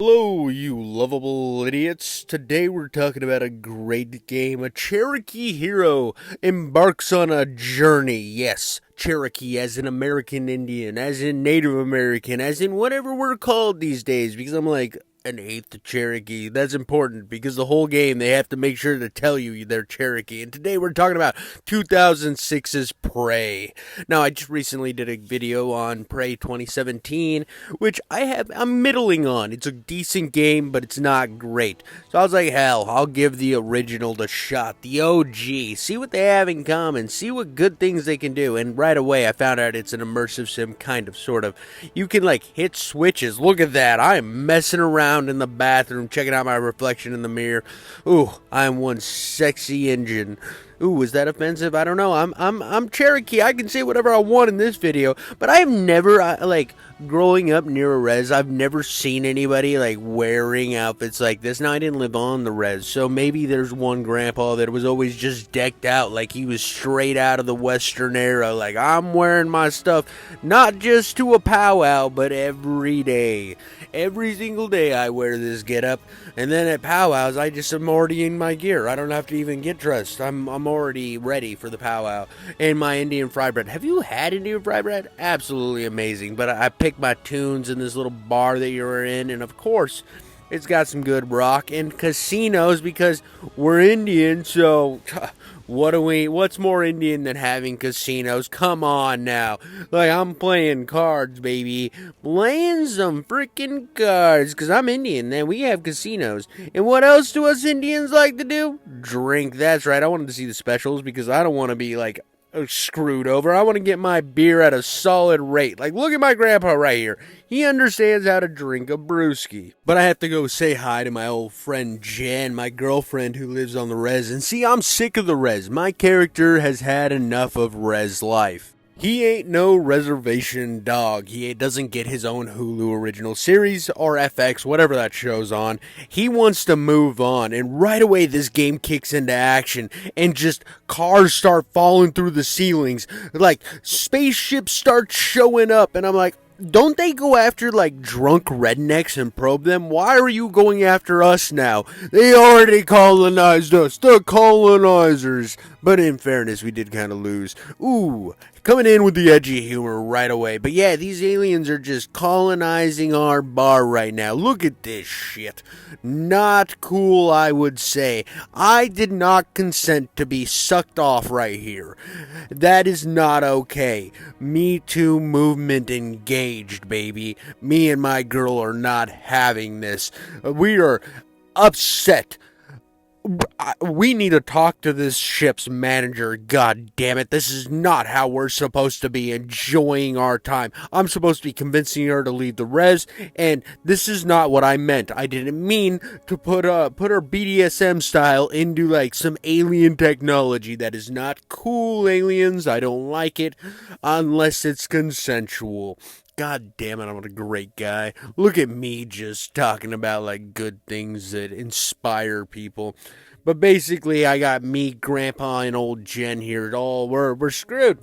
Hello, you lovable idiots. Today we're talking about a great game. A Cherokee hero embarks on a journey. Yes, Cherokee as an American Indian, as in Native American, as in whatever we're called these days, because I'm like an eighth Cherokee. That's important because the whole game they have to make sure to tell you they're Cherokee. And today we're talking about 2006's Prey. Now, I just recently did a video on Prey 2017, which I'm middling on. It's a decent game, but it's not great. So I was like, hell, I'll give the original the shot, the OG, see what they have in common, see what good things they can do. And right away, I found out it's an immersive sim, kind of, sort of. You can, like, hit switches. Look at that. I'm messing around in the bathroom, checking out my reflection in the mirror. Ooh, I'm one sexy engine. Ooh, is that offensive? I don't know. I'm Cherokee. I can say whatever I want in this video, but I've never, growing up near a res, I've never seen anybody, wearing outfits like this. Now, I didn't live on the res, so maybe there's one grandpa that was always just decked out like he was straight out of the Western era. Like, I'm wearing my stuff, not just to a powwow, but every day. Every single day I wear this getup, and then at powwows, I'm already in my gear. I don't have to even get dressed. I'm already ready for the powwow. And my Indian fry bread. Have you had Indian fry bread? Absolutely amazing. But I picked my tunes in this little bar that you're in, and of course, it's got some good rock and casinos because we're Indian, so what's more Indian than having casinos? Come on now. I'm playing cards, baby. Playing some freaking cards, because I'm Indian, man. We have casinos. And what else do us Indians like to do? Drink. That's right. I wanted to see the specials because I don't want to be, screwed over. I want to get my beer at a solid rate. Look at my grandpa right here. He understands how to drink a brewski. But I have to go say hi to my old friend Jen, my girlfriend who lives on the res. And see, I'm sick of the res. My character has had enough of res life. He ain't no reservation dog. He doesn't get his own Hulu original series or FX, whatever that show's on. He wants to move on, and right away this game kicks into action, and just cars start falling through the ceilings. Spaceships start showing up, and I'm like, don't they go after, drunk rednecks and probe them? Why are you going after us now? They already colonized us. The colonizers. But in fairness, we did kind of lose. Ooh, coming in with the edgy humor right away. But yeah, these aliens are just colonizing our bar right now. Look at this shit. Not cool, I would say. I did not consent to be sucked off right here. That is not okay. Me Too movement engaged, baby. Me and my girl are not having this. We are upset. We need to talk to this ship's manager. God damn it. This is not how we're supposed to be enjoying our time. I'm supposed to be convincing her to leave the res, and this is not what I meant. I didn't mean to put her BDSM style into some alien technology. That is not cool, aliens. I don't like it unless it's consensual. God damn it, I'm a great guy. Look at me just talking about good things that inspire people. But basically, I got me, Grandpa, and old Jen here. We're screwed.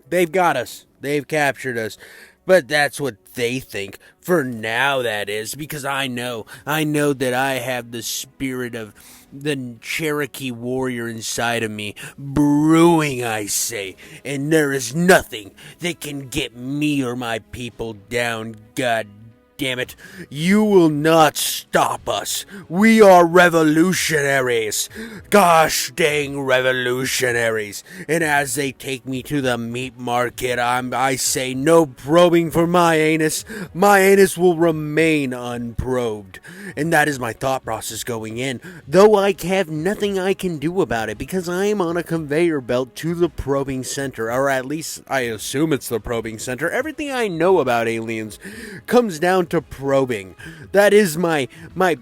They've got us. They've captured us. But that's what they think. For now, that is. Because I know that I have the spirit of the Cherokee warrior inside of me. Brewing, I say. And there is nothing that can get me or my people down. God damn it. You will not stop us. We are revolutionaries. Gosh dang revolutionaries. And as they take me to the meat market, I say no probing for my anus. My anus will remain unprobed. And that is my thought process going in. Though I have nothing I can do about it because I am on a conveyor belt to the probing center. Or at least I assume it's the probing center. Everything I know about aliens comes down to probing. That is my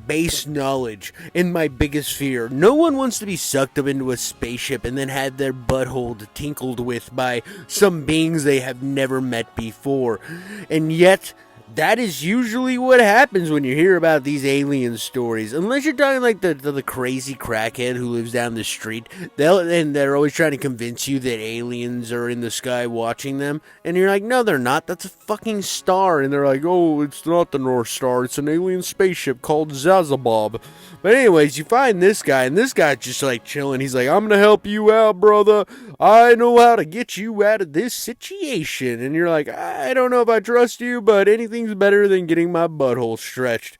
base knowledge and my biggest fear. No one wants to be sucked up into a spaceship and then had their butthole tinkled with by some beings they have never met before. And yet, That is usually what happens when you hear about these alien stories. Unless you're talking like the crazy crackhead who lives down the street. They're always trying to convince you that aliens are in the sky watching them. And you're like, no, they're not. That's a fucking star. And they're like, oh, it's not the North Star. It's an alien spaceship called Zazabob. But anyways, you find this guy, and this guy's just like chilling. He's like, I'm gonna help you out, brother. I know how to get you out of this situation. And you're like, I don't know if I trust you, but anything's better than getting my butthole stretched.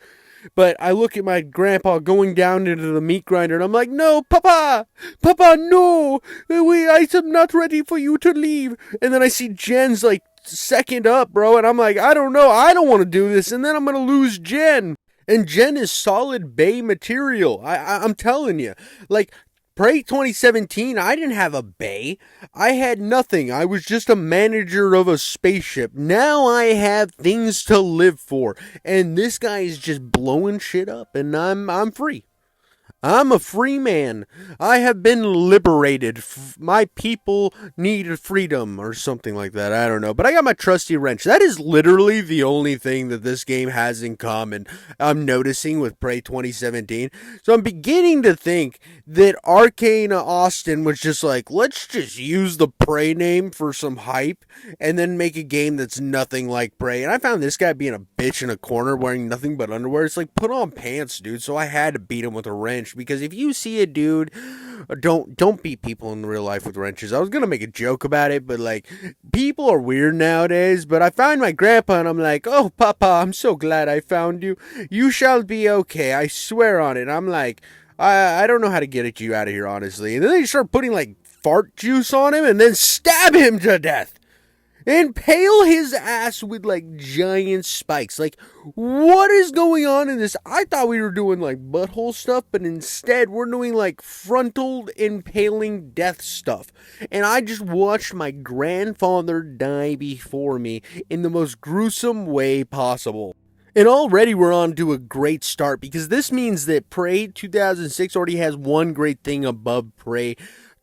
But I look at my grandpa going down into the meat grinder, and I'm like, no, Papa! Papa, no! I'm not ready for you to leave. And then I see Jen's like second up, bro, and I'm like, I don't know, I don't want to do this, and then I'm gonna lose Jen. And Jen is solid Bay material. I'm telling you. Like, Prey 2017, I didn't have a bay. I had nothing. I was just a manager of a spaceship. Now I have things to live for. And this guy is just blowing shit up, and I'm free. I'm a free man. I have been liberated. My people need freedom or something like that. I don't know. But I got my trusty wrench. That is literally the only thing that this game has in common. I'm noticing with Prey 2017. So I'm beginning to think that Arcane Austin was just like, let's just use the Prey name for some hype and then make a game that's nothing like Prey. And I found this guy being a bitch in a corner wearing nothing but underwear. It's like, put on pants, dude. So I had to beat him with a wrench. Because if you see a dude, don't beat people in real life with wrenches. I was gonna make a joke about it, but like, people are weird nowadays. But I found my grandpa and I'm like, oh Papa, I'm so glad I found you. You shall be okay. I swear on it. I'm like, I don't know how to get you out of here, honestly. And then they start putting like fart juice on him and then stab him to death. Impale his ass with like giant spikes. Like, what is going on in this? I thought we were doing like butthole stuff, but instead we're doing like frontal impaling death stuff. And I just watched my grandfather die before me in the most gruesome way possible. And already we're on to a great start because this means that Prey 2006 already has one great thing above Prey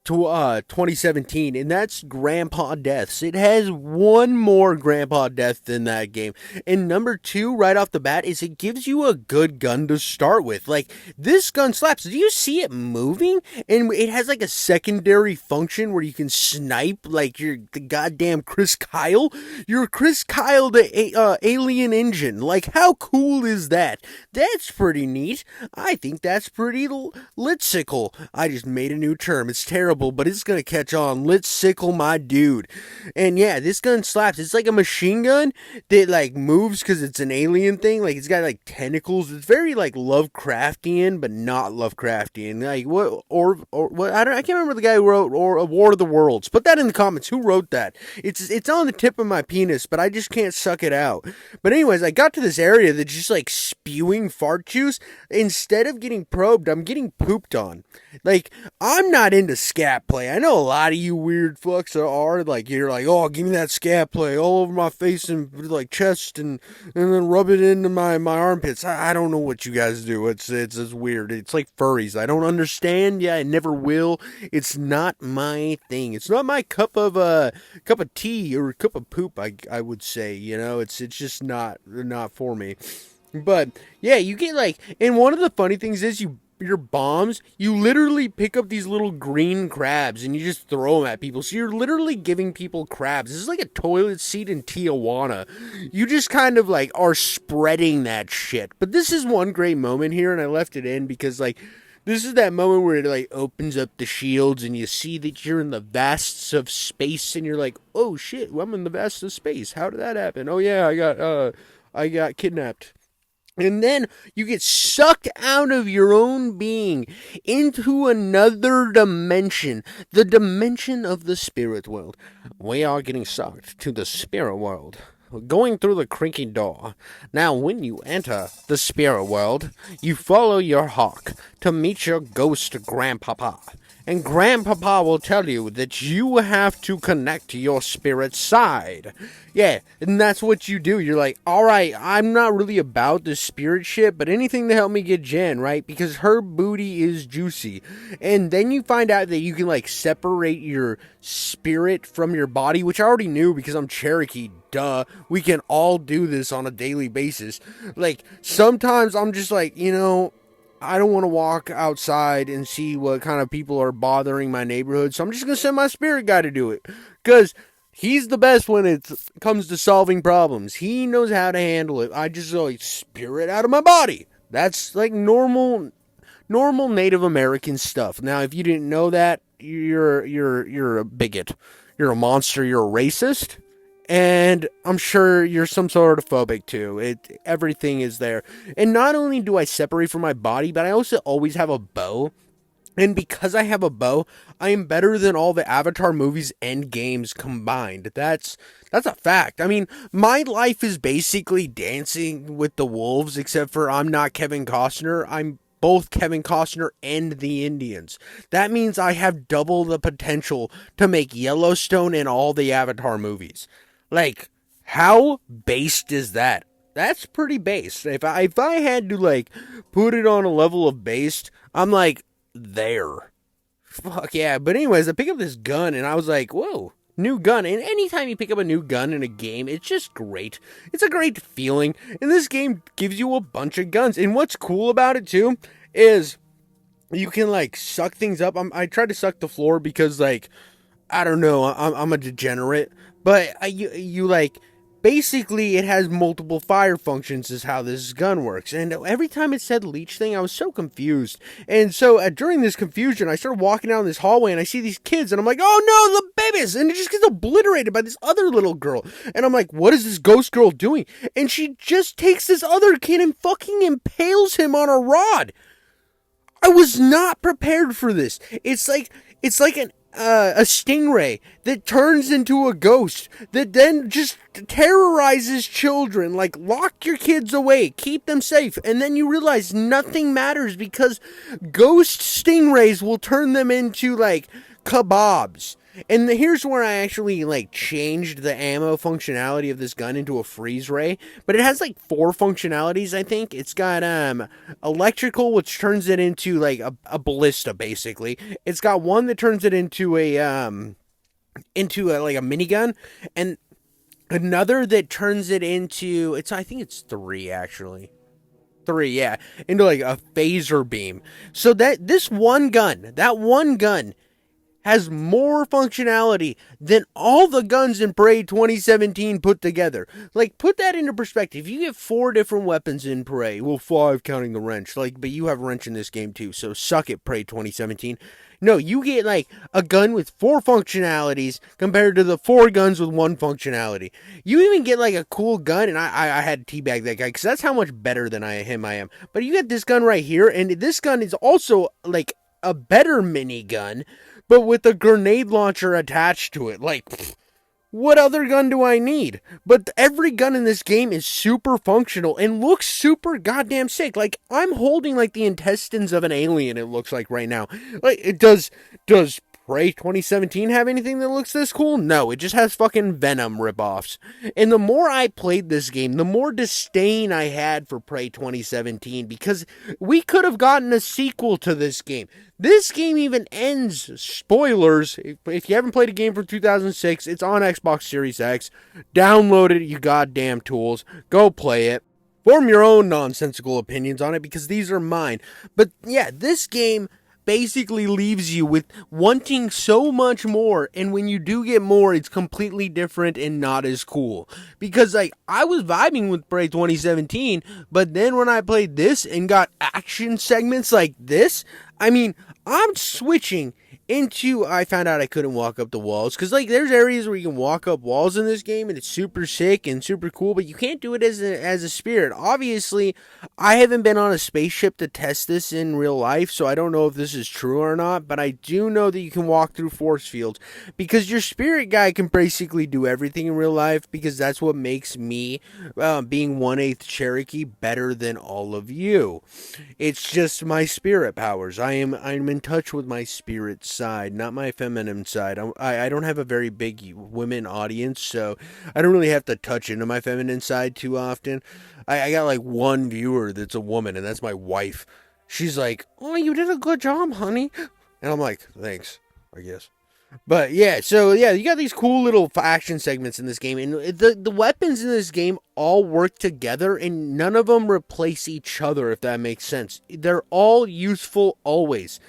2017, and that's grandpa deaths. It has one more grandpa death than that game. And number two, right off the bat, is it gives you a good gun to start with. Like, this gun slaps. Do you see it moving? And it has like a secondary function where you can snipe like you're the goddamn Chris Kyle. You're Chris Kyle the alien engine. Like, how cool is that? That's pretty neat. I think that's pretty litsicle. I just made a new term. It's terrible, but it's gonna catch on. Let's sickle my dude. And yeah, this gun slaps. It's like a machine gun that like moves because it's an alien thing. Like, it's got like tentacles. It's very like Lovecraftian, but not Lovecraftian. Like, what or what? I can't remember the guy who wrote or War of the Worlds. Put that in the comments. Who wrote that? It's on the tip of my penis, but I just can't suck it out. But anyways, I got to this area that's just like spewing fart juice. Instead of getting probed, I'm getting pooped on. Like, I'm not into scat play. I know a lot of you weird fucks are like, you're like, oh, give me that scat play all over my face and like chest and then rub it into my armpits. I don't know what you guys do. It's weird. It's like furries. I don't understand. Yeah, I never will. It's not my thing. It's not my cup of tea or cup of poop. I would say, you know, it's just not for me. But yeah, you get like, and one of the funny things is your bombs, you literally pick up these little green crabs and you just throw them at people. So you're literally giving people crabs. This is like a toilet seat in Tijuana. You just kind of like are spreading that shit. But this is one great moment here, and I left it in because like, this is that moment where it like opens up the shields and you see that you're in the vasts of space and you're like, oh shit, I'm in the vasts of space. How did that happen? Oh yeah, I got kidnapped. And then you get sucked out of your own being into another dimension, the dimension of the spirit world. We are getting sucked to the spirit world, going through the creaky door. Now, when you enter the spirit world, you follow your hawk to meet your ghost grandpapa. And Grandpapa will tell you that you have to connect to your spirit side. Yeah, and that's what you do. You're like, alright, I'm not really about this spirit shit, but anything to help me get Jen, right? Because her booty is juicy. And then you find out that you can, like, separate your spirit from your body, which I already knew because I'm Cherokee. Duh. We can all do this on a daily basis. Like, sometimes I'm just like, I don't want to walk outside and see what kind of people are bothering my neighborhood, so I'm just going to send my spirit guy to do it. Because he's the best when it comes to solving problems. He knows how to handle it. I just like spirit out of my body. That's like normal Native American stuff. Now, if you didn't know that, you're a bigot. You're a monster. You're a racist. And I'm sure you're some sort of phobic too. Everything is there. And not only do I separate from my body, but I also always have a bow. And because I have a bow, I am better than all the Avatar movies and games combined. That's a fact. I mean, my life is basically Dancing with the Wolves, except for I'm not Kevin Costner. I'm both Kevin Costner and the Indians. That means I have double the potential to make Yellowstone and all the Avatar movies. Like, how based is that? That's pretty based. If I had to, like, put it on a level of based, I'm like, there. Fuck yeah. But anyways, I pick up this gun and I was like, whoa, new gun. And anytime you pick up a new gun in a game, it's just great. It's a great feeling. And this game gives you a bunch of guns. And what's cool about it too is you can, like, suck things up. I tried to suck the floor because, like, I don't know, I'm a degenerate. But you like, basically it has multiple fire functions is how this gun works. And every time it said leech thing, I was so confused. And so during this confusion, I started walking down this hallway and I see these kids and I'm like, oh no, the babies! And it just gets obliterated by this other little girl. And I'm like, what is this ghost girl doing? And she just takes this other kid and fucking impales him on a rod. I was not prepared for this. It's like a stingray that turns into a ghost that then just terrorizes children. Like, lock your kids away, keep them safe, and then you realize nothing matters because ghost stingrays will turn them into, like, kebabs. And here's where I actually, like, changed the ammo functionality of this gun into a freeze ray. But it has, like, 4 functionalities, I think. It's got, electrical, which turns it into, like, a ballista, basically. It's got one that turns it into like, a minigun. And another that turns it into, I think it's 3, actually. 3, yeah. Into, like, a phaser beam. So that one gun has more functionality than all the guns in Parade 2017 put together. Like, put that into perspective. You get 4 different weapons in Parade. Well, 5 counting the wrench. Like, but you have a wrench in this game too, so suck it, Parade 2017. No, you get, like, a gun with 4 functionalities compared to the 4 guns with 1 functionality. You even get, like, a cool gun, and I had to teabag that guy, because that's how much better than I am. But you get this gun right here, and this gun is also, like, a better minigun, but with a grenade launcher attached to it. Like, what other gun do I need? But every gun in this game is super functional and looks super goddamn sick. Like, I'm holding, like, the intestines of an alien, it looks like right now. Like, it does Prey 2017 have anything that looks this cool? No, it just has fucking Venom ripoffs. And the more I played this game, the more disdain I had for Prey 2017, because we could have gotten a sequel to this game. This game even ends, spoilers, if you haven't played a game from 2006, it's on Xbox Series X. Download it, you goddamn tools. Go play it. Form your own nonsensical opinions on it, because these are mine. But yeah, this game basically leaves you with wanting so much more, and when you do get more, it's completely different and not as cool. Because, like, I was vibing with Prey 2017, but then when I played this and got action segments like this, I mean, I'm switching into, I found out I couldn't walk up the walls, because, like, there's areas where you can walk up walls in this game, and it's super sick and super cool, but you can't do it as a spirit. Obviously, I haven't been on a spaceship to test this in real life, so I don't know if this is true or not, but I do know that you can walk through force fields, because your spirit guy can basically do everything in real life, because that's what makes me, being 1/8 Cherokee, better than all of you. It's just my spirit powers. I'm in touch with my spirit side, not my feminine side. I don't have a very big women audience, so I don't really have to touch into my feminine side too often. I got like one viewer that's a woman, and that's my wife. She's like, "Oh, you did a good job, honey," and I'm like, "Thanks, I guess." But yeah, so yeah, you got these cool little action segments in this game, and the weapons in this game all work together, and none of them replace each other, if that makes sense. They're all useful always.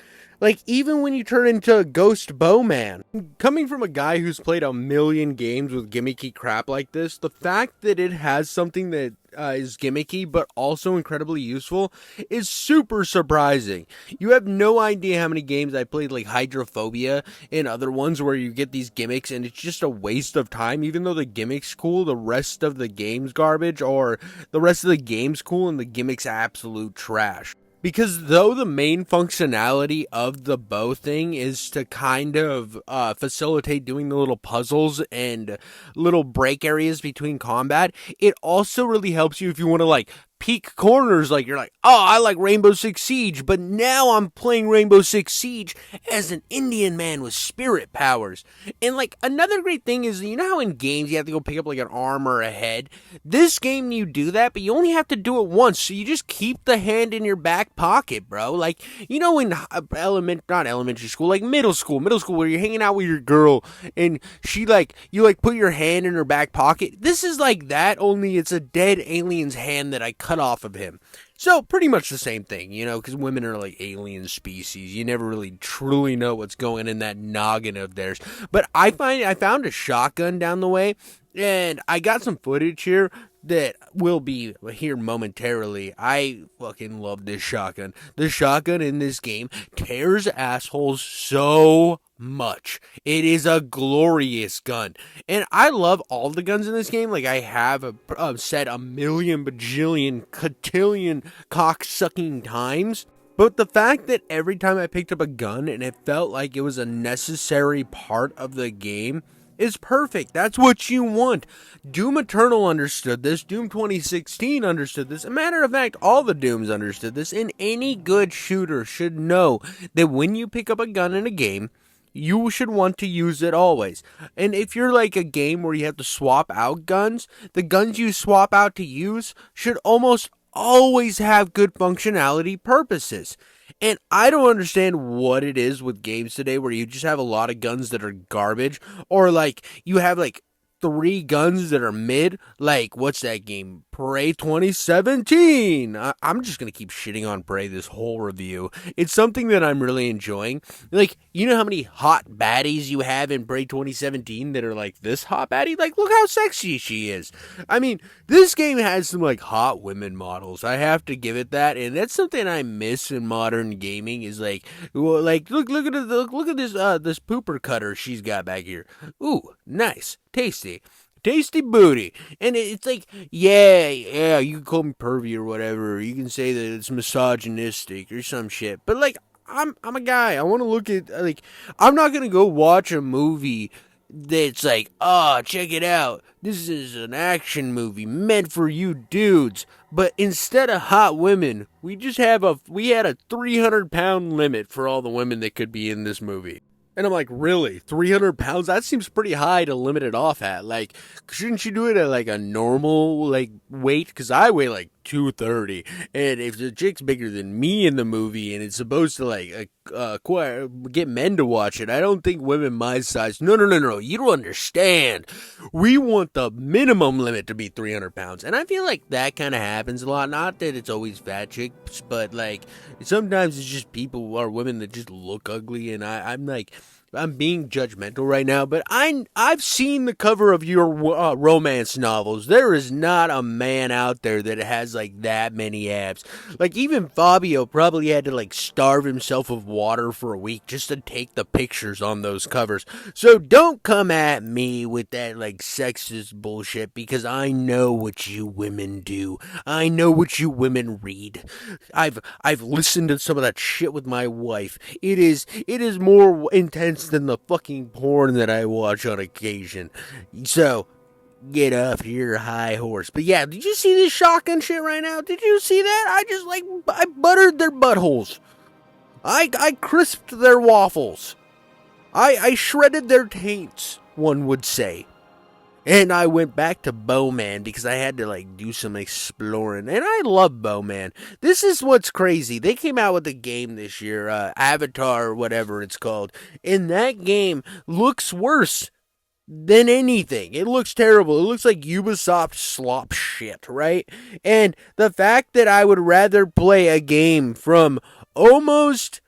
Like, even when you turn into a Ghost Bowman. Coming from a guy who's played a million games with gimmicky crap like this, the fact that it has something that is gimmicky but also incredibly useful is super surprising. You have no idea how many games I played, like Hydrophobia and other ones where you get these gimmicks and it's just a waste of time. Even though the gimmick's cool, the rest of the game's garbage, or the rest of the game's cool and the gimmick's absolute trash. Because though the main functionality of the bow thing is to kind of facilitate doing the little puzzles and little break areas between combat, it also really helps you if you want to like peak corners. Like you're like, oh, I like Rainbow Six Siege, but now I'm playing Rainbow Six Siege as an Indian man with spirit powers. And like another great thing is, you know how in games you have to go pick up like an arm or a head? This game you do that, but you only have to do it once, so you just keep the hand in your back pocket, bro. Like, you know, in not elementary school, like middle school where you're hanging out with your girl and she like, you like put your hand in her back pocket. This is like that, only it's a dead alien's hand that I cut off of him. So pretty much the same thing, you know, because women are like alien species. You never really truly know what's going in that noggin of theirs. But I found a shotgun down the way, and I got some footage here that will be here momentarily. I fucking love this shotgun. The shotgun in this game tears assholes so much. It is a glorious gun. And I love all the guns in this game. Like, I have said a million bajillion cotillion cock-sucking times. But the fact that every time I picked up a gun and it felt like it was a necessary part of the game is perfect. That's what you want. Doom Eternal understood this. Doom 2016 understood this. As a matter of fact, all the Dooms understood this. And any good shooter should know that when you pick up a gun in a game, you should want to use it always. And if you're like a game where you have to swap out guns, the guns you swap out to use should almost always have good functionality purposes. And I don't understand what it is with games today where you just have a lot of guns that are garbage, or like you have like 3 guns that are mid. Like, what's that game? Prey 2017. I'm just going to keep shitting on Prey this whole review. It's something that I'm really enjoying. Like, you know how many hot baddies you have in Prey 2017 that are like this hot baddie? Like, look how sexy she is. I mean, this game has some like hot women models. I have to give it that. And that's something I miss in modern gaming is like, well, like look at this pooper cutter she's got back here. Ooh, nice. Tasty booty. And it's like, yeah, you can call me pervy or whatever. You can say that it's misogynistic or some shit. But like, I'm a guy. I want to look at, like, I'm not going to go watch a movie that's like, oh, check it out. This is an action movie meant for you dudes. But instead of hot women, we had a 300-pound limit for all the women that could be in this movie. And I'm like, really? 300 pounds? That seems pretty high to limit it off at. Like, shouldn't you do it at like a normal like weight? Because I weigh like 230. And if the chick's bigger than me in the movie and it's supposed to like get men to watch it, I don't think women my size. No. You don't understand. We want the minimum limit to be 300 pounds. And I feel like that kind of happens a lot. Not that it's always fat chicks, but like sometimes it's just people or women that just look ugly. And I'm like, I'm being judgmental right now, but I've seen the cover of your romance novels. There is not a man out there that has like that many abs. Like even Fabio probably had to like starve himself of water for a week just to take the pictures on those covers. So don't come at me with that like sexist bullshit, because I know what you women do. I know what you women read. I've listened to some of that shit with my wife. It is more intense than the fucking porn that I watch on occasion. So, get off your high horse. But yeah, did you see this shotgun shit right now? Did you see that? I buttered their buttholes. I crisped their waffles. I shredded their taints, one would say. And I went back to Bowman because I had to like do some exploring. And I love Bowman. This is what's crazy. They came out with a game this year, Avatar or whatever it's called. And that game looks worse than anything. It looks terrible. It looks like Ubisoft slop shit, right? And the fact that I would rather play a game from almost,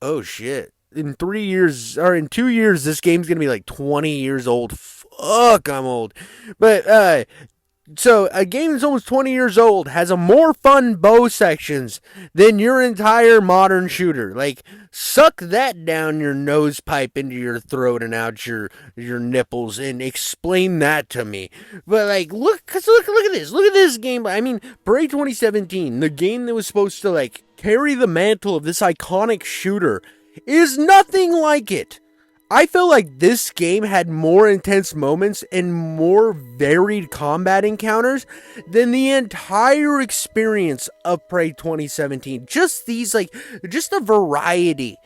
oh shit, in 3 years or in 2 years, this game's gonna be like 20 years old. Fuck, I'm old. But so a game that's almost 20 years old has a more fun bow sections than your entire modern shooter. Like, suck that down your nose pipe into your throat and out your nipples and explain that to me. But like, look at this. Look at this game. I mean, Parade 2017, the game that was supposed to like carry the mantle of this iconic shooter, is nothing like it. I feel like this game had more intense moments and more varied combat encounters than the entire experience of Prey 2017. Just the variety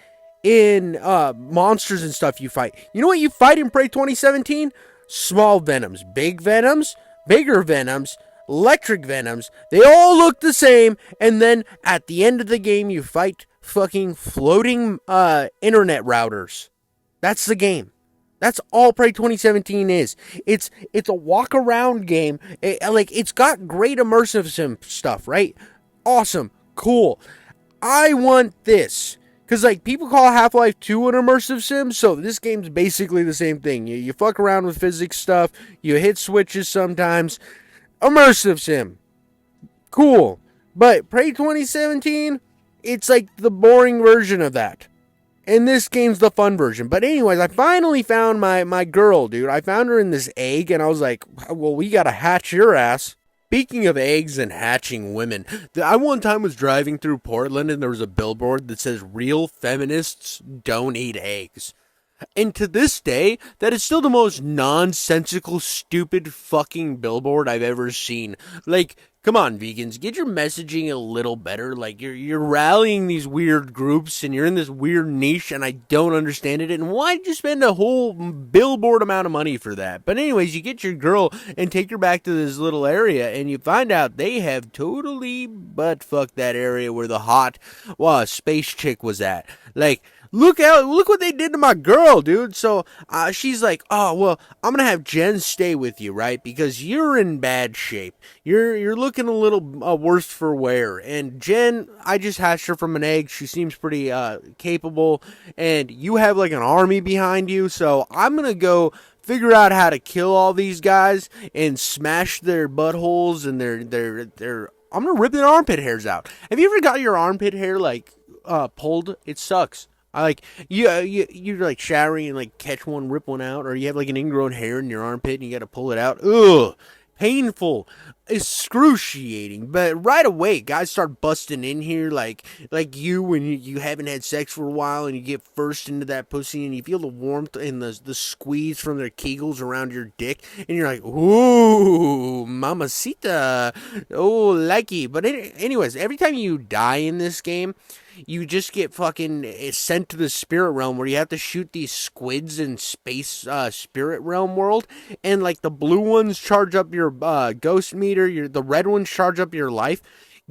in monsters and stuff you fight. You know what you fight in Prey 2017? Small venoms, big venoms, bigger venoms, electric venoms. They all look the same, and then at the end of the game you fight fucking floating internet routers. That's the game. That's all Prey 2017 is. It's a walk around game. It's got great immersive sim stuff, right? Awesome, cool. I want this because like people call Half-Life 2 an immersive sim, so this game's basically the same thing. You fuck around with physics stuff. You hit switches sometimes. Immersive sim, cool. But Prey 2017, it's like the boring version of that. And this game's the fun version. But anyways, I finally found my girl, dude. I found her in this egg, and I was like, well, we gotta hatch your ass. Speaking of eggs and hatching women, I one time was driving through Portland, and there was a billboard that says, real feminists don't eat eggs. And to this day, that is still the most nonsensical, stupid fucking billboard I've ever seen. Like, come on, vegans, get your messaging a little better. Like, you're rallying these weird groups, and you're in this weird niche, and I don't understand it. And why did you spend a whole billboard amount of money for that? But anyways, you get your girl and take her back to this little area, and you find out they have totally butt-fucked that area where the hot, space chick was at. Like, look what they did to my girl, dude. So she's like, oh, well, I'm going to have Jen stay with you, right? Because you're in bad shape. You're looking a little worse for wear. And Jen, I just hatched her from an egg. She seems pretty capable. And you have like an army behind you. So I'm going to go figure out how to kill all these guys and smash their buttholes and their I'm going to rip their armpit hairs out. Have you ever got your armpit hair like pulled? It sucks. You're like showering and like catch one, rip one out, or you have like an ingrown hair in your armpit and you gotta pull it out. Ugh, painful, excruciating. But right away, guys start busting in here like you when you haven't had sex for a while and you get first into that pussy and you feel the warmth and the squeeze from their kegels around your dick and you're like, ooh, mamacita, oh, likey. But anyways, every time you die in this game, you just get fucking sent to the spirit realm where you have to shoot these squids in space spirit realm world, and like the blue ones charge up your ghost meter, the red ones charge up your life.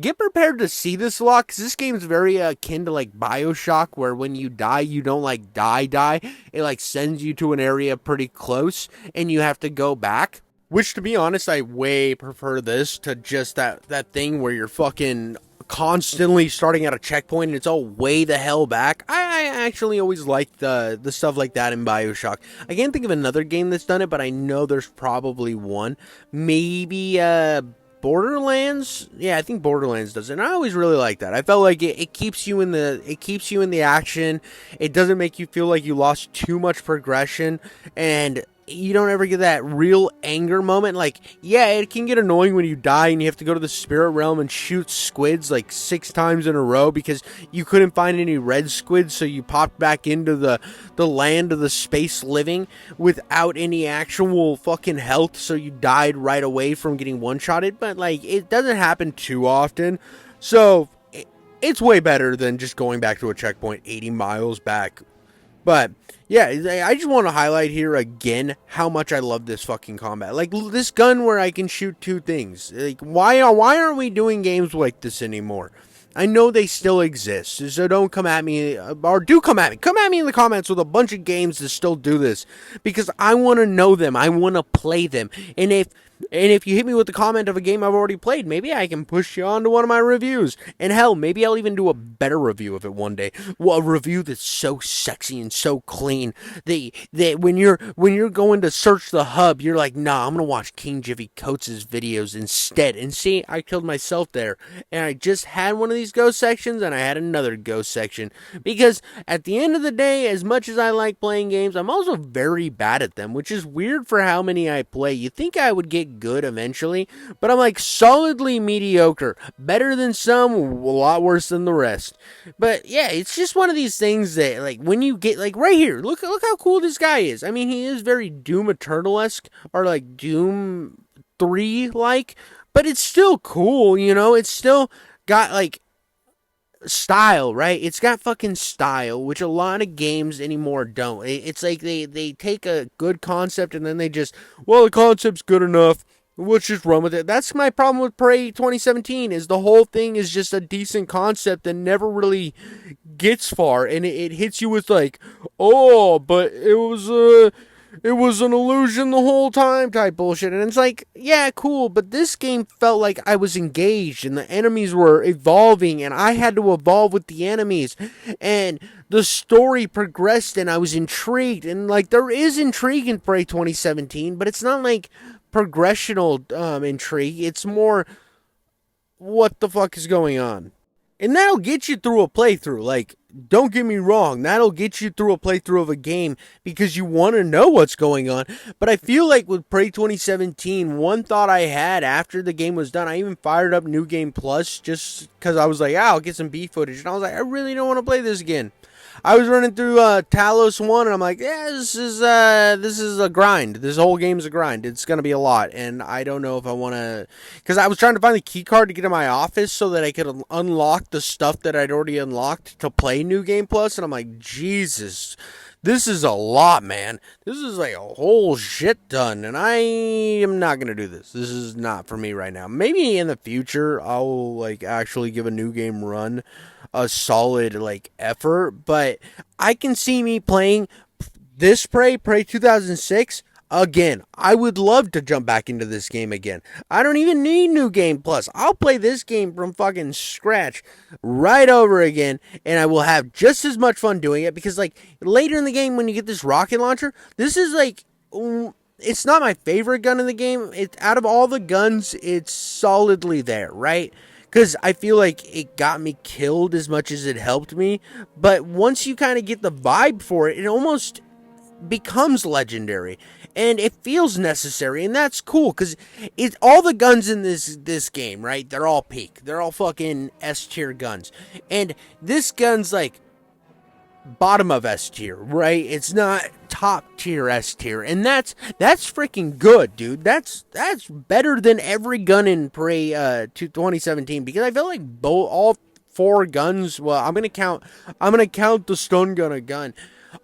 Get prepared to see this a lot, because this game's very akin to like Bioshock, where when you die, you don't like die. It like sends you to an area pretty close, and you have to go back. Which, to be honest, I way prefer this to just that thing where you're fucking constantly starting at a checkpoint and it's all way the hell back. I actually always liked the stuff like that in Bioshock. I can't think of another game that's done it, but I know there's probably one. Maybe Borderlands? Yeah, I think Borderlands does it. And I always really like that. I felt like it keeps you in the action. It doesn't make you feel like you lost too much progression, and you don't ever get that real anger moment. Like, yeah, it can get annoying when you die and you have to go to the spirit realm and shoot squids like 6 times in a row because you couldn't find any red squids, so you popped back into the land of the space living without any actual fucking health, so you died right away from getting one-shotted. But like, it doesn't happen too often, so it's way better than just going back to a checkpoint 80 miles back. But yeah, I just want to highlight here again how much I love this fucking combat. Like this gun where I can shoot two things. Like why aren't we doing games like this anymore? I know they still exist, so don't come at me, or do come at me. Come at me in the comments with a bunch of games that still do this, because I want to know them. I want to play them. And if you hit me with the comment of a game I've already played, maybe I can push you on to one of my reviews. And hell, maybe I'll even do a better review of it one day. Well, a review that's so sexy and so clean that when you're going to search the hub, you're like, nah, I'm gonna watch King Jivy Coates' videos instead. And see, I killed myself there. And I just had one of these ghost sections, and I had another ghost section. Because at the end of the day, as much as I like playing games, I'm also very bad at them, which is weird for how many I play. You think I would get good eventually, but I'm like solidly mediocre. Better than some, a lot worse than the rest. But yeah, it's just one of these things that, like, when you get, like, right here, look how cool this guy is. I mean, he is very Doom Eternal-esque, or like Doom 3 like, but it's still cool, you know? It's still got like style, right? It's got fucking style, which a lot of games anymore don't. It's like they take a good concept and then they just, well, the concept's good enough, let's just run with it. That's my problem with Prey 2017, is the whole thing is just a decent concept that never really gets far, and it hits you with like, oh, but it was an illusion the whole time type bullshit. And it's like, yeah, cool, but this game felt like I was engaged and the enemies were evolving and I had to evolve with the enemies. And the story progressed and I was intrigued. And like, there is intrigue in Prey 2017, but it's not like progressional intrigue. It's more, what the fuck is going on? And that'll get you through a playthrough. Like, don't get me wrong, that'll get you through a playthrough of a game because you want to know what's going on. But I feel like with Prey 2017, one thought I had after the game was done, I even fired up New Game Plus just because I was like, I'll get some B footage. And I was like, I really don't want to play this again. I was running through Talos 1, and I'm like, yeah, this is a grind. This whole game's a grind. It's going to be a lot, and I don't know if I want to, because I was trying to find the key card to get in my office so that I could unlock the stuff that I'd already unlocked to play New Game Plus, and I'm like, Jesus, this is a lot, man. This is like a whole shit ton, and I am not going to do this. This is not for me right now. Maybe in the future, I'll like actually give a New Game run a solid like effort, but I can see me playing this Prey 2006 again. I would love to jump back into this game again. I don't even need New Game Plus. I'll play this game from fucking scratch right over again, and I will have just as much fun doing it, because like later in the game when you get this rocket launcher, this is like, it's not my favorite gun in the game. It, out of all the guns, it's solidly there, right? Because I feel like it got me killed as much as it helped me. But once you kind of get the vibe for it, it almost becomes legendary. And it feels necessary. And that's cool. Because all the guns in this game, right? They're all peak. They're all fucking S tier guns. And this gun's like bottom of S tier, right? It's not top tier S tier, and that's freaking good, dude. That's better than every gun in Prey 2017, because I feel like all four guns. Well, I'm gonna count the stun gun a gun.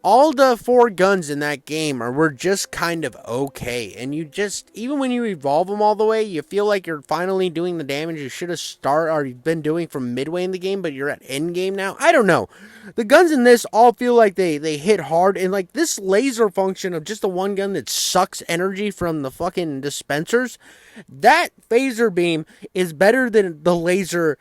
All the four guns in that game were just kind of okay, and you just, even when you evolve them all the way, you feel like you're finally doing the damage you should have been doing from midway in the game, but you're at end game now. I don't know. The guns in this all feel like they hit hard, and like this laser function of just the one gun that sucks energy from the fucking dispensers, that phaser beam is better than the laser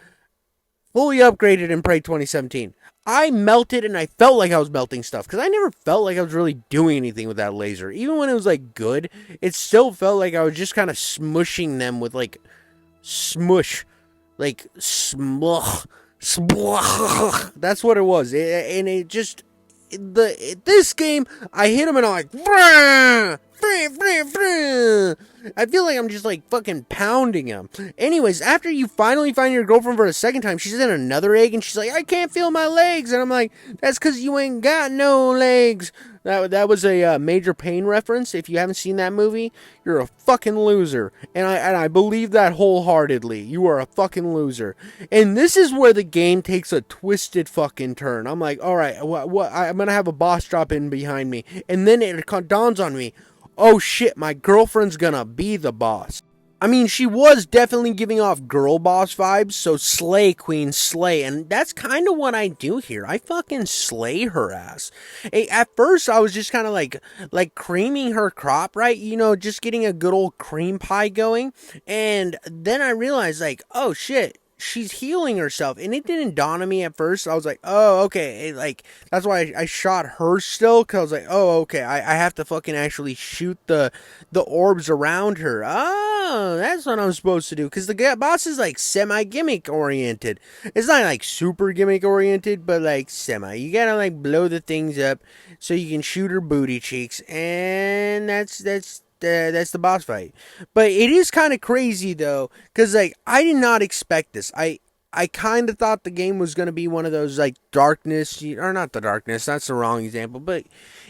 fully upgraded in Prey 2017. I melted, and I felt like I was melting stuff, because I never felt like I was really doing anything with that laser. Even when it was like good, it still felt like I was just kind of smushing them with like smush, like smush. That's what it was. And it just, this game, I hit him and I'm like, I feel like I'm just like fucking pounding him. Anyways, after you finally find your girlfriend for a second time, she's in another egg and she's like, I can't feel my legs. And I'm like, that's because you ain't got no legs. That was a Major Pain reference. If you haven't seen that movie, you're a fucking loser. And I believe that wholeheartedly. You are a fucking loser. And this is where the game takes a twisted fucking turn. I'm like, all right, what? I'm going to have a boss drop in behind me. And then it dawns on me, oh shit, my girlfriend's going to be the boss. I mean, she was definitely giving off girl boss vibes, so slay, queen, slay. And that's kind of what I do here. I fucking slay her ass. At first, I was just kind of like creaming her crop, right? You know, just getting a good old cream pie going. And then I realized, like, oh shit, she's healing herself. And it didn't dawn on me at first. I was like, oh, okay. Like, that's why I shot her still, because I was like, oh, okay. I have to fucking actually shoot the orbs around her. Oh, that's what I'm supposed to do. Because the boss is like semi-gimmick oriented. It's not like super gimmick oriented, but like semi. You gotta like blow the things up so you can shoot her booty cheeks. And that's the boss fight. But it is kind of crazy though, because like I did not expect this. I kind of thought the game was going to be one of those like darkness, or not the darkness, that's the wrong example, but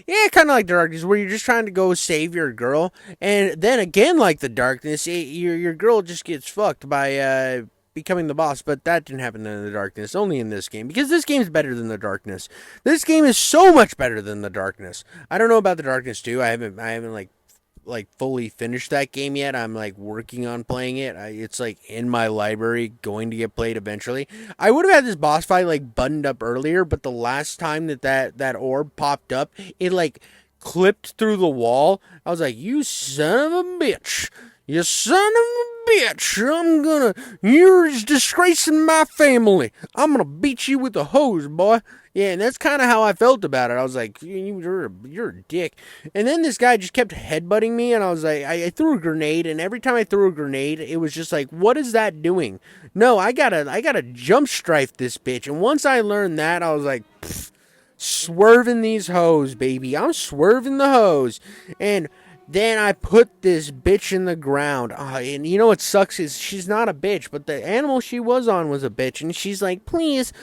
yeah, kind of like the darkness where you're just trying to go save your girl, and then again like the darkness, your girl just gets fucked by becoming the boss. But that didn't happen in the darkness, only in this game, because this game's better than the darkness. This game is so much better than the darkness. I don't know about the darkness too. I haven't like fully finished that game yet. I'm like working on playing it. It's like in my library, going to get played eventually. I would have had this boss fight like buttoned up earlier, but the last time that orb popped up, it like clipped through the wall. I was like, you son of a bitch. You son of a bitch. You're disgracing my family. I'm gonna beat you with a hose, boy. Yeah, and that's kind of how I felt about it. I was like, you're a dick. And then this guy just kept headbutting me, and I was like, I threw a grenade, and every time I threw a grenade, it was just like, what is that doing? No, I gotta jump strife this bitch. And once I learned that, I was like, swerving these hoes, baby. I'm swerving the hose. And then I put this bitch in the ground. And you know what sucks is she's not a bitch, but the animal she was on was a bitch. And she's like, please,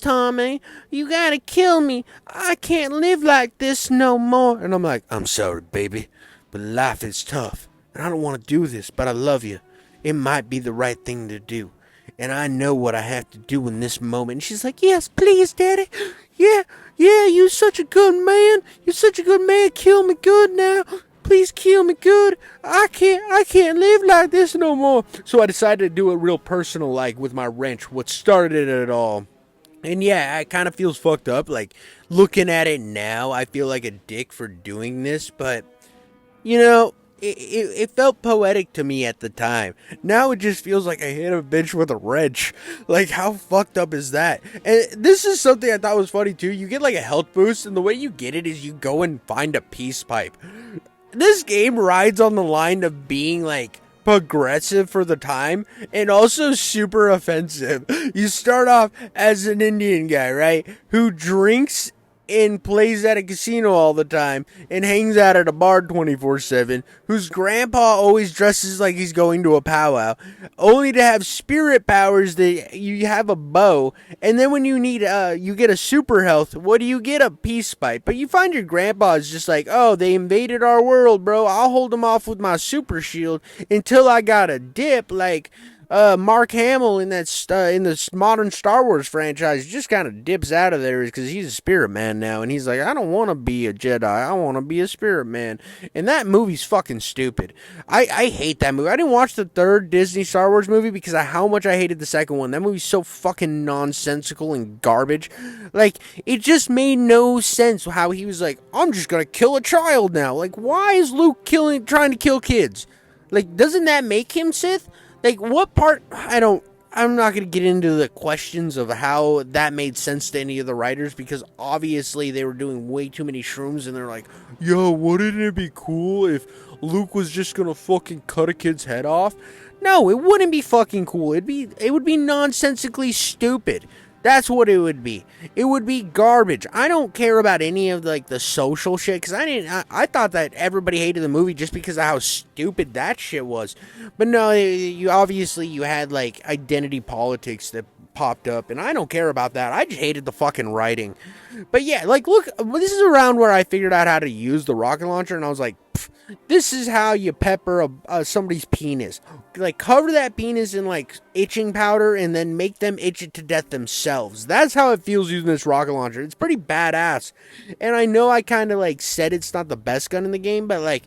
Tommy, you gotta kill me. I can't live like this no more. And I'm like, I'm sorry, baby, but life is tough. And I don't want to do this, but I love you. It might be the right thing to do. And I know what I have to do in this moment. And she's like, yes, please, Daddy. Yeah, you're such a good man. You're such a good man. Kill me good now. Please kill me good. I can't live like this no more. So I decided to do it real personal, like with my wrench, what started it all. And yeah, it kind of feels fucked up. Like, looking at it now, I feel like a dick for doing this. But, you know, it felt poetic to me at the time. Now it just feels like I hit a bitch with a wrench. Like, how fucked up is that? And this is something I thought was funny, too. You get, like, a health boost, and the way you get it is you go and find a peace pipe. This game rides on the line of being, like, progressive for the time and also super offensive. You start off as an Indian guy, right, who drinks and plays at a casino all the time and hangs out at a bar 24/7, whose grandpa always dresses like he's going to a powwow, only to have spirit powers that you have a bow, and then when you need you get a super health, what do you get? A peace pipe. But you find your grandpa is just like, oh, they invaded our world, bro, I'll hold them off with my super shield until I got a dip. Like Mark Hamill in in the modern Star Wars franchise just kind of dips out of there because he's a spirit man now, and he's like, I don't want to be a Jedi, I want to be a spirit man. And that movie's fucking stupid. I hate that movie. I didn't watch the third Disney Star Wars movie because of how much I hated the second one. That movie's so fucking nonsensical and garbage. Like, it just made no sense how he was like, I'm just gonna kill a child now. Like, why is Luke trying to kill kids? Like, doesn't that make him Sith? Like, what part? I'm not going to get into the questions of how that made sense to any of the writers, because obviously they were doing way too many shrooms and they're like, yo, wouldn't it be cool if Luke was just going to fucking cut a kid's head off? No, it wouldn't be fucking cool. It would be nonsensically stupid. That's what it would be. It would be garbage. I don't care about any of like the social shit because I thought that everybody hated the movie just because of how stupid that shit was. But no, you obviously you had like identity politics that popped up, and I don't care about that. I just hated the fucking writing. But yeah, like look, this is around where I figured out how to use the rocket launcher, and I was like, this is how you pepper somebody's penis. Like, cover that penis in, like, itching powder and then make them itch it to death themselves. That's how it feels using this rocket launcher. It's pretty badass. And I know I kind of, like, said it's not the best gun in the game, but, like,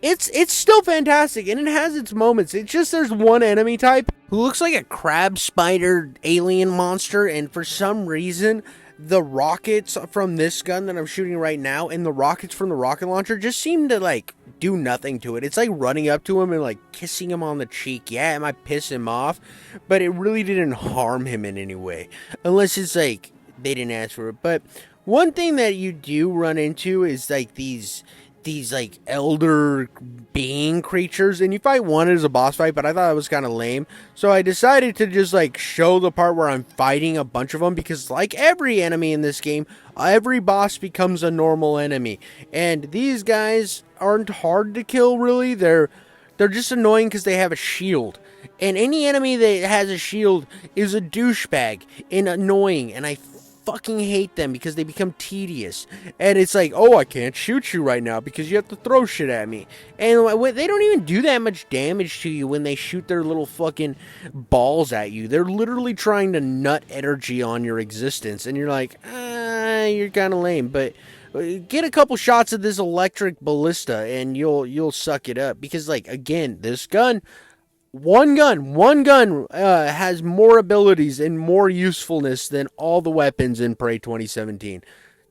it's still fantastic, and it has its moments. It's just there's one enemy type who looks like a crab spider alien monster, and for some reason the rockets from this gun that I'm shooting right now and the rockets from the rocket launcher just seem to like do nothing to it. It's like running up to him and like kissing him on the cheek. Yeah, it might piss him off, but it really didn't harm him in any way, unless it's like they didn't ask for it. But one thing that you do run into is like these like elder being creatures, and you fight one as a boss fight, but I thought it was kind of lame, so I decided to just like show the part where I'm fighting a bunch of them, because like every enemy in this game, every boss becomes a normal enemy, and these guys aren't hard to kill really. They're just annoying because they have a shield, and any enemy that has a shield is a douchebag and annoying, and I fucking hate them because they become tedious. And it's like, oh, I can't shoot you right now because you have to throw shit at me. And they don't even do that much damage to you when they shoot their little fucking balls at you. They're literally trying to nut energy on your existence. And you're like, you're kind of lame. But get a couple shots of this electric ballista and you'll suck it up. Because, like, again, this gun... One gun has more abilities and more usefulness than all the weapons in Prey 2017.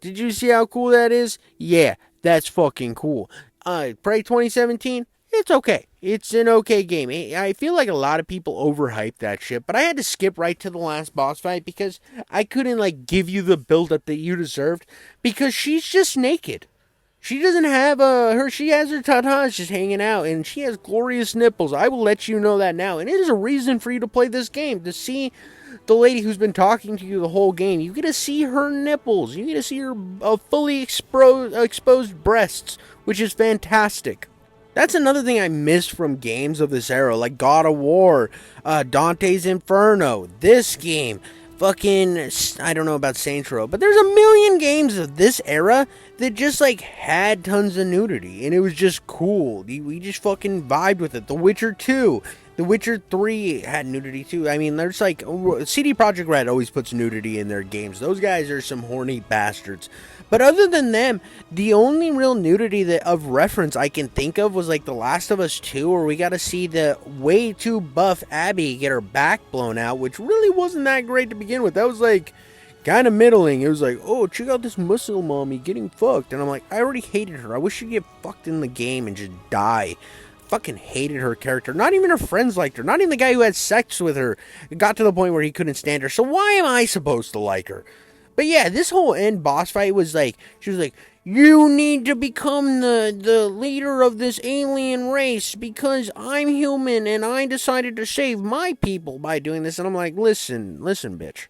Did you see how cool that is? Yeah, that's fucking cool. Prey 2017, it's okay. It's an okay game. I feel like a lot of people overhype that shit, but I had to skip right to the last boss fight because I couldn't, like, give you the build-up that you deserved because she's just naked. She doesn't have she has her tatas just hanging out, and she has glorious nipples. I will let you know that now. And it is a reason for you to play this game, to see the lady who's been talking to you the whole game. You get to see her nipples. You get to see her fully exposed breasts, which is fantastic. That's another thing I miss from games of this era, like God of War, Dante's Inferno, this game. Fucking, I don't know about Saints Row, but there's a million games of this era that just, like, had tons of nudity, and it was just cool. We just fucking vibed with it. The Witcher 2, The Witcher 3 had nudity, too. I mean, there's, like, CD Projekt Red always puts nudity in their games. Those guys are some horny bastards. But other than them, the only real nudity of reference I can think of was like The Last of Us 2, where we got to see the way too buff Abby get her back blown out, which really wasn't that great to begin with. That was like kind of middling. It was like, oh, check out this muscle mommy getting fucked. And I'm like, I already hated her. I wish she'd get fucked in the game and just die. Fucking hated her character. Not even her friends liked her. Not even the guy who had sex with her. It got to the point where he couldn't stand her. So why am I supposed to like her? But yeah, this whole end boss fight was like, she was like, you need to become the leader of this alien race because I'm human and I decided to save my people by doing this. And I'm like, listen, bitch.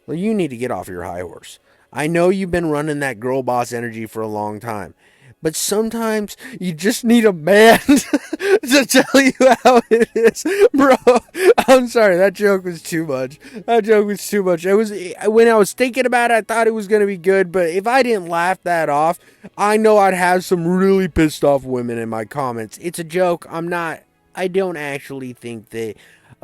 Well, you need to get off your high horse. I know you've been running that girl boss energy for a long time. But sometimes you just need a man to tell you how it is. Bro, I'm sorry. That joke was too much. It was, when I was thinking about it, I thought it was going to be good. But if I didn't laugh that off, I know I'd have some really pissed off women in my comments. It's a joke. I don't actually think that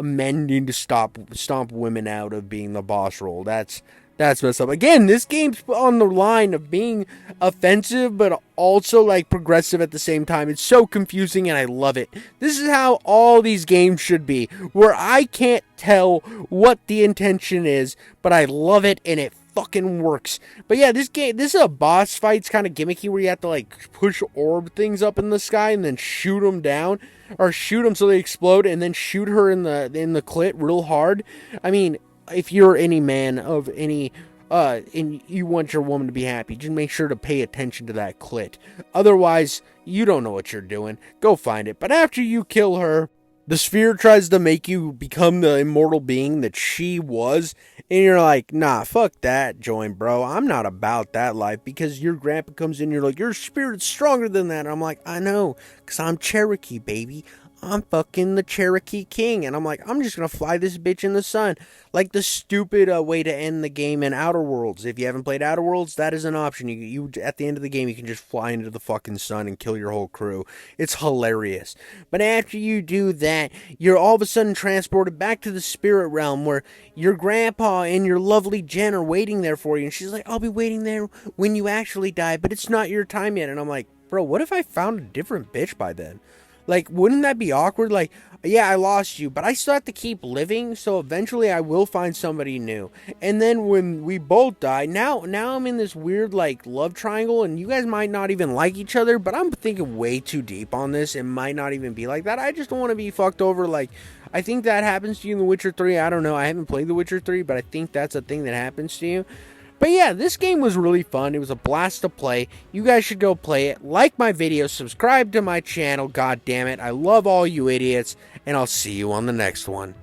men need to stomp women out of being the boss role. That's messed up. Again, this game's on the line of being offensive, but also, like, progressive at the same time. It's so confusing, and I love it. This is how all these games should be, where I can't tell what the intention is, but I love it, and it fucking works. But yeah, this is a boss fight's kind of gimmicky, where you have to, like, push orb things up in the sky and then shoot them down, or shoot them so they explode, and then shoot her in the clit real hard. I mean, if you're any man of any, and you want your woman to be happy, just make sure to pay attention to that clit. Otherwise, you don't know what you're doing. Go find it. But after you kill her, The sphere tries to make you become the immortal being that she was, and you're like, nah, fuck that joint, bro. I'm not about that life, because your grandpa comes in, you're like, your spirit's stronger than that. And I'm like, I know, because I'm Cherokee, baby. I'm fucking the Cherokee king. And I'm like, I'm just gonna fly this bitch in the sun. Like the stupid way to end the game in Outer Worlds. If you haven't played Outer Worlds, that is an option. You at the end of the game, you can just fly into the fucking sun and kill your whole crew. It's hilarious. But after you do that, you're all of a sudden transported back to the spirit realm where your grandpa and your lovely Jen are waiting there for you. And she's like, I'll be waiting there when you actually die, but it's not your time yet. And I'm like, bro, what if I found a different bitch by then? Like, wouldn't that be awkward? Like, yeah, I lost you, but I still have to keep living, so eventually I will find somebody new. And then when we both die, now I'm in this weird, like, love triangle, and you guys might not even like each other, but I'm thinking way too deep on this. It might not even be like that. I just don't want to be fucked over. Like, I think that happens to you in The Witcher 3. I don't know. I haven't played The Witcher 3, but I think that's a thing that happens to you. But yeah, this game was really fun. It was a blast to play. You guys should go play it. Like my video, subscribe to my channel. God damn it. I love all you idiots, and I'll see you on the next one.